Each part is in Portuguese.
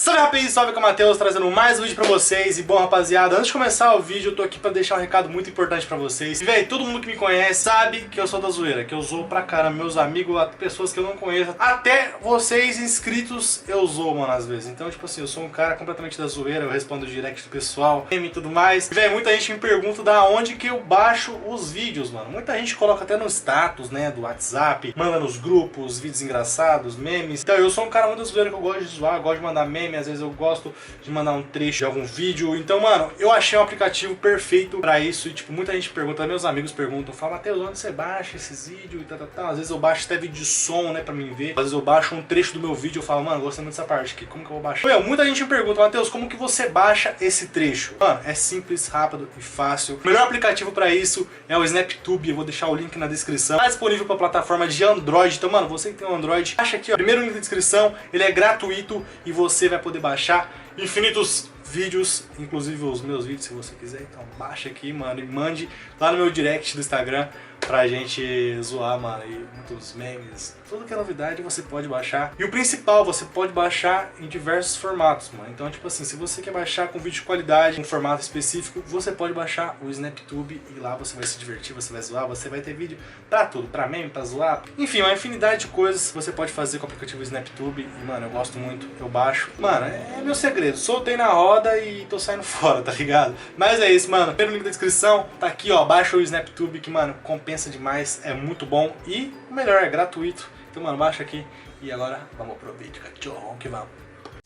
Salve rapaz, salve com o Matheus, trazendo mais um vídeo pra vocês. E bom rapaziada, antes de começar o vídeo eu tô aqui pra deixar um recado muito importante pra vocês. E véi, todo mundo que me conhece sabe que eu sou da zoeira, que eu zoo pra caramba, meus amigos, pessoas que eu não conheço. Até vocês inscritos eu zoo, mano, às vezes. Então tipo assim, eu sou um cara completamente da zoeira, eu respondo direct do pessoal, meme e tudo mais. E véi, muita gente me pergunta da onde que eu baixo os vídeos, mano. Muita gente coloca até no status, né, do WhatsApp, manda nos grupos, vídeos engraçados, memes. Então eu sou um cara muito da zoeira, que eu gosto de zoar, gosto de mandar meme. Às vezes eu gosto de mandar um trecho de algum vídeo. Então, mano, eu achei um aplicativo perfeito pra isso. E, tipo, muita gente pergunta, meus amigos perguntam, fala, Matheus, onde você baixa esses vídeos e tal. Às vezes eu baixo até vídeo de som, né, pra mim ver. Às vezes eu baixo um trecho do meu vídeo e eu falo, mano, gostei muito dessa parte aqui, como que eu vou baixar? Meu, muita gente me pergunta, Matheus, como que você baixa esse trecho? Mano, é simples, rápido e fácil. O melhor aplicativo pra isso é o SnapTube. Eu vou deixar o link na descrição. Tá disponível pra plataforma de Android. Então, mano, você que tem um Android, baixa aqui, ó. Primeiro link na descrição, ele é gratuito e você vai poder baixar infinitos vídeos, inclusive os meus vídeos, se você quiser. Então baixa aqui, mano, e mande lá no meu direct do Instagram pra gente zoar, mano, e muitos memes. Tudo que é novidade você pode baixar. E o principal, você pode baixar em diversos formatos, mano. Então, tipo assim, se você quer baixar com vídeo de qualidade, um formato específico, você pode baixar o SnapTube e lá você vai se divertir, você vai zoar, você vai ter vídeo pra tudo, pra meme, pra zoar. Enfim, uma infinidade de coisas você pode fazer com o aplicativo SnapTube. E, mano, eu gosto muito, eu baixo. Mano, é meu segredo. Soltei na roda e tô saindo fora, tá ligado? Mas é isso, mano. Primeiro link da descrição, tá aqui, ó. Baixa o SnapTube que, mano, compensa demais, é muito bom. E o melhor, é gratuito. Então, mano, baixa aqui e agora vamos pro vídeo, cachorro, que vamos.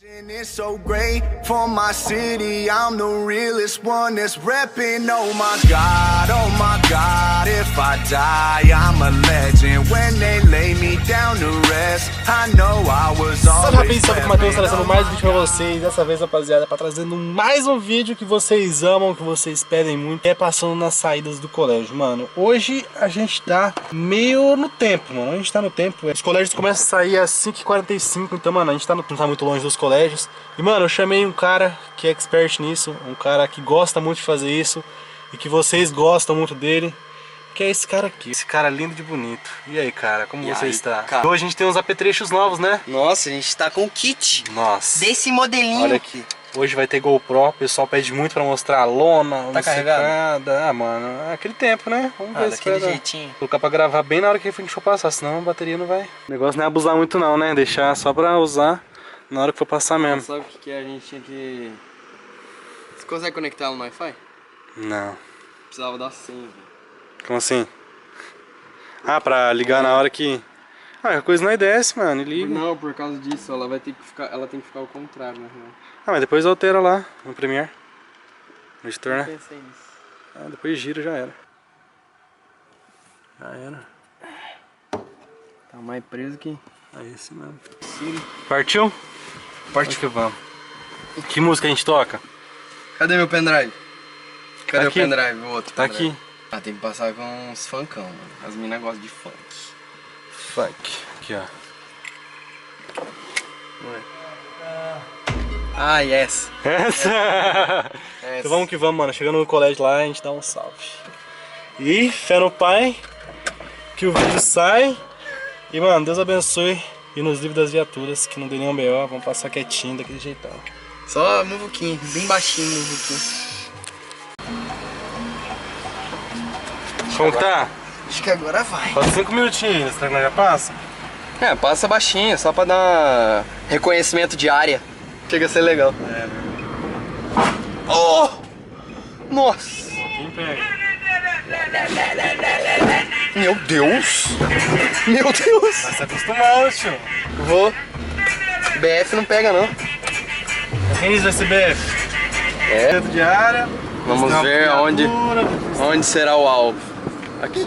It's so great for my city. I'm the realest one that's repping. Oh my God, if I die, I'm a legend. When they lay me down to rest, I know I was always Salve com o Matheus, trazendo mais um vídeo pra vocês. Dessa vez, rapaziada, pra trazendo mais um vídeo que vocês amam, que vocês pedem muito. É passando nas saídas do colégio, mano. Hoje a gente tá meio no tempo, mano. A gente tá no tempo. Os colégios começam a sair às 5h45. Então, mano, a gente não tá muito longe dos colégios. E, mano, eu chamei um cara que é expert nisso, um cara que gosta muito de fazer isso e que vocês gostam muito dele, que é esse cara aqui, esse cara lindo de bonito. E aí, cara, como você está? Cara? Hoje a gente tem uns apetrechos novos, né? Nossa, a gente tá com o kit. Nossa. Desse modelinho. Olha aqui. Hoje vai ter GoPro, o pessoal pede muito pra mostrar a lona, tá carregado? Ah, mano, é aquele tempo, né? Vamos ver se daquele vai jeitinho. Dar. Colocar pra gravar bem na hora que a gente for passar, senão a bateria não vai. O negócio não é abusar muito não, né? Deixar só pra usar na hora que for passar mesmo. Sabe o que é? A gente tinha que... Você consegue conectar no Wi-Fi? Não. Precisava dar senha, velho. Como assim? Ah, pra ligar na hora que... Ah, a coisa não desce, mano, e liga. Não, por causa disso, ela vai ter que ficar... Ela tem que ficar ao contrário, né? Ah, mas depois altera lá, no Premiere. No editor, né? Pensei nisso. Ah, depois gira, já era. Já era. Tá mais preso que... É esse mesmo. Sim. Partiu? Partiu que vamos. Que música a gente toca? Cadê meu pendrive? Cadê Tá o pendrive? O outro Tá pendrive. aqui. Ah, tem que passar com uns funkão, mano. As minas gostam de funk. Funk. Aqui, ó. Ah, yes. Essa! Então vamos que vamos, mano. Chegando no colégio lá, a gente dá um salve. E fé no pai, que o vídeo sai. E, mano, Deus abençoe e nos livre das viaturas, que não dê nenhum B.O. Vamos passar quietinho, daquele jeitão. Só muvuquinho, bem baixinho muvuquinho. Como que tá? Acho que agora vai. Falta 5 minutinhos, será que nós já passa? É, passa baixinho, só pra dar reconhecimento de área. Chega a ser legal. É. Oh! Nossa! Quem pega? Meu Deus! Meu Deus! Vai se acostumando, tio. Vou. BF não pega, não. Quem diz esse BF? É. Dentro de área. Vamos ver onde será o alvo. Aqui.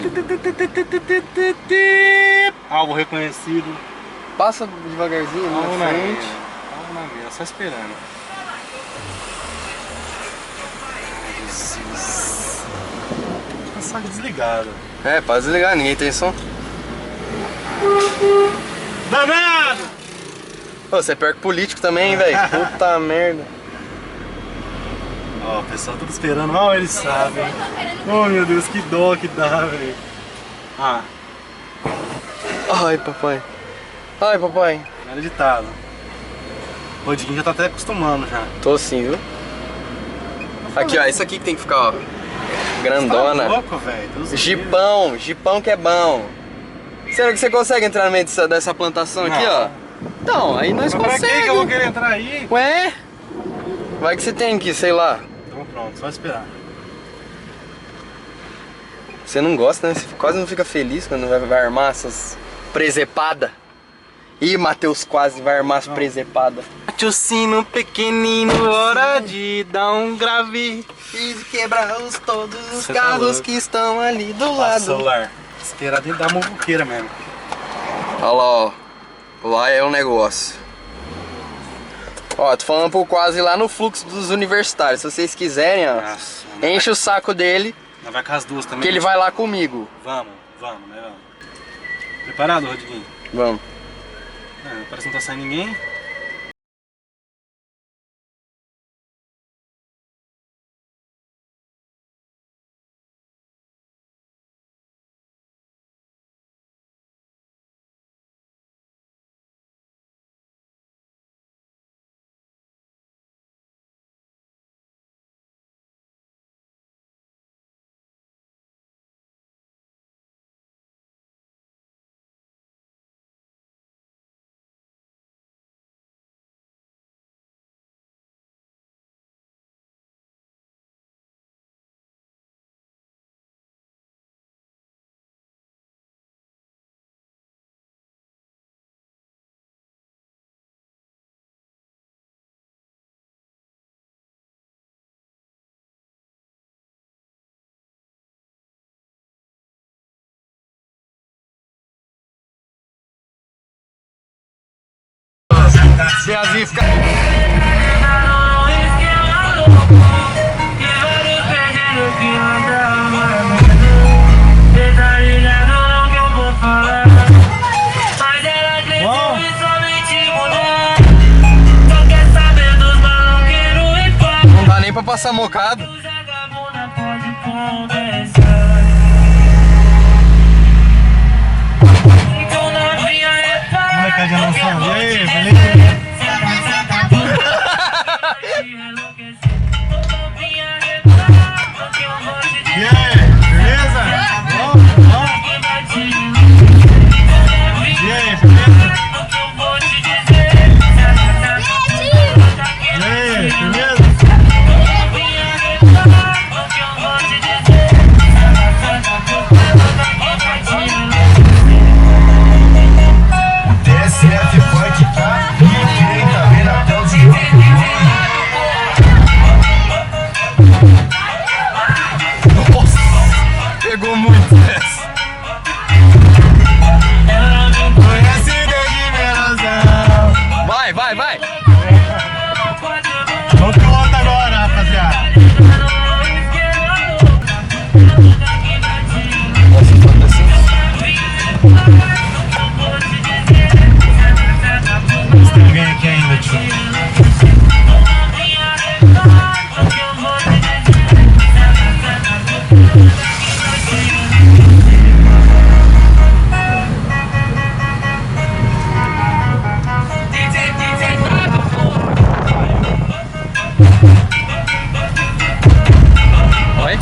Alvo reconhecido. Passa devagarzinho Alvo na na frente. frente. Alvo na veia, só esperando. Jesus. Passar desligado. É, para desligar, ninguém tem som. Danado! Ô, você é pior que político também, velho. Puta merda. Ó, o pessoal tudo esperando, mal eles sabem. Oh meu Deus, que dó que dá, velho. Ah, Ai, papai. Ai, papai. era ditado. O Rodriguinho já tá até acostumando já. Tô sim, viu? Aqui, ó, isso aqui que tem que ficar, ó. Grandona. Tá louco, velho. Jipão, jipão que é bom. Será que você consegue entrar no meio dessa plantação aqui, ó? Então, aí nós conseguimos. Pra que eu vou querer entrar aí? Ué? Vai que você tem que, sei lá. Então pronto, só esperar. Você não gosta, né? Você quase não fica feliz quando vai armar essas presepadas. Ih, Matheus quase vai armar as presepadas. Bate o sino pequenino, hora de dar um grave e quebrar todos os carros que estão ali do lado. Celular. Esperar dentro da muvuqueira mesmo. Olha lá, ó. Lá é o negócio. Ó, tô falando pro quase lá no fluxo dos universitários. Se vocês quiserem, ó, Nossa, enche o saco dele, Nós vai com as duas também. que ele vai lá comigo. Vamos, né? Vamos. Preparado, Rodriguinho? Vamos. Parece que não tá saindo ninguém. Beazinho fica... Não dá nem pra passar mocado. Molecadinha não sabe. E aí, beleza? E aí, beleza? Bom? E aí, beleza? E aí, beleza? DSF Funk tá ninguém tá vendo até os Pegou muito essa. Conhece de Verãozão. Vai. Vamos pro outro agora, rapaziada. Tem alguém aqui ainda, tio? Oi?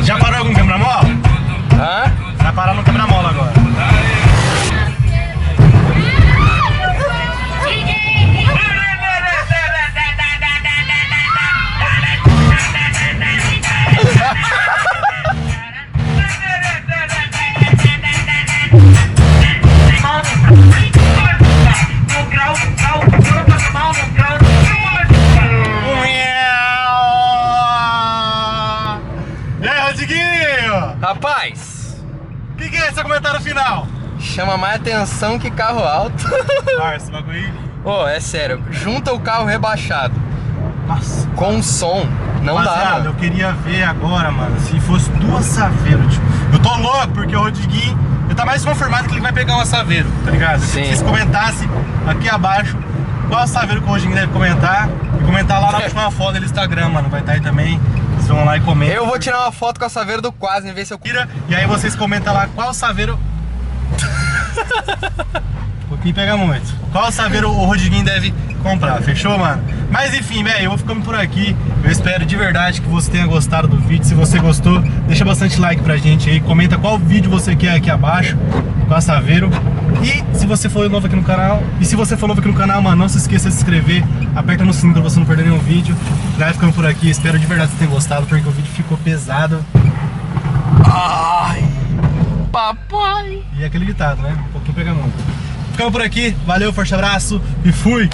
Já parou algum quebra-mola? Hã? Vai parar no quebra-mola agora. E aí, Rodriguinho? Rapaz, O que é esse comentário final? chama mais atenção que carro alto. Parça, esse bagulho aí. Ô, é sério, junta o carro rebaixado Nossa. com som, não dá, Rapaziada, mano. eu queria ver agora, mano, se fosse duas saveiras, tipo. Eu tô louco porque o Rodriguinho, eu tá mais confirmado que ele vai pegar um assaveiro, tá ligado? Sim. Se vocês comentassem aqui abaixo qual assaveiro que o Rodriguinho deve comentar, e comentar lá na última foto do Instagram, mano. Vai estar aí também. Vocês vão lá e comentam. Eu vou tirar uma foto com a assaveiro do Quase, ver se eu... E aí vocês comentam lá qual assaveiro... Um pouquinho pega muito. Qual assaveiro o Rodriguinho deve comprar, fechou, mano? Mas enfim, velho, eu vou ficando por aqui. Eu espero de verdade que você tenha gostado do vídeo. Se você gostou, deixa bastante like pra gente aí. Comenta qual vídeo você quer aqui abaixo com assaveiro. E se você for novo aqui no canal, mano, não se esqueça de se inscrever. Aperta no sininho pra você não perder nenhum vídeo. Vai ficando por aqui. Espero de verdade que você tenha gostado, porque o vídeo ficou pesado. Ai, papai! E aquele ditado, né? Um pouquinho pega muito. Ficamos por aqui, valeu, forte abraço e fui!